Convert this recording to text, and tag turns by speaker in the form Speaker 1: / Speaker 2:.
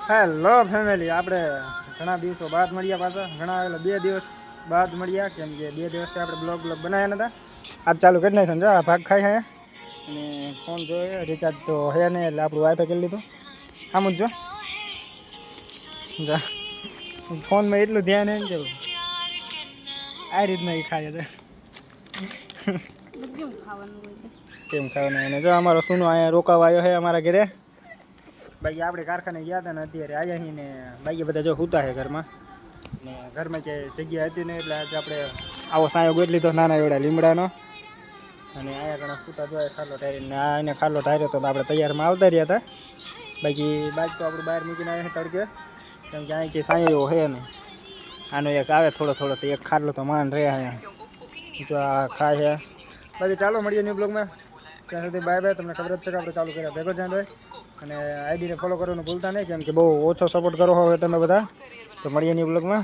Speaker 1: Hello family, આપણે ઘણા દિવસો બાદ મળ્યા, પાછા ઘણા એટલે 2 દિવસ બાદ મળ્યા. કેમ કે 2 દિવસથી આપણે બ્લોગ બનાવ્યા નતા. આજ ચાલુ કરી નાખ્યો જો આ ભાગ ખાય હે. અને ફોન જોઈએ રિચાર્જ તો હે નહીં, એટલે આપણું વાઈફાઈ કરી લીધું. આમ જ જો ફોનમાં એટલું ધ્યાન હે ને કે આ રીતના એ ખાય છે. કેમ ખાવાનું એને જો અમારો સુનો અહીંયા રોકાવા આવ્યો છે અમારા ઘરે. બાકી આપણે કારખાને ગયા હતા ને અત્યારે આવ્યા છીએ ને બાકી બધા જો સૂતા છે ઘરમાં. ને ઘરમાં કે જગ્યા હતી ને એટલે આજે આપણે આવો સાયો ગોત લીધો નાના એવડા લીમડાનો. અને આયા ઘણા સૂતા જોયા ખાટલો ઢારીને, આ એને ખાટલો ઢાર્યો તો આપણે તૈયારમાં આવતા રહ્યા હતા. બાકી બાઇક તો આપણે બહાર મૂકીને આવ્યા છે તડકે. કેમ કે અહીં કે સાયો એવો છે નહીં. આનો એક આવે થોડો થોડો તો એક ખાટલો તો માંડ રહે અહીંયા. જો આ ખાય છે. બાકી ચાલો મળીએ ન્યૂ બ્લોગમાં. ત્યાં સુધી બાય બાય. તમને ખબર જ છે કે આપણે ચાલુ કર્યા ભેગો જાણ હોય. અને આઈડીને ફોલો કરવાનું ભૂલતા નહીં, કેમ કે બહુ ઓછો સપોર્ટ કરો હવે તમે બધા. તો મળીએ ન્યૂ બ્લોગમાં.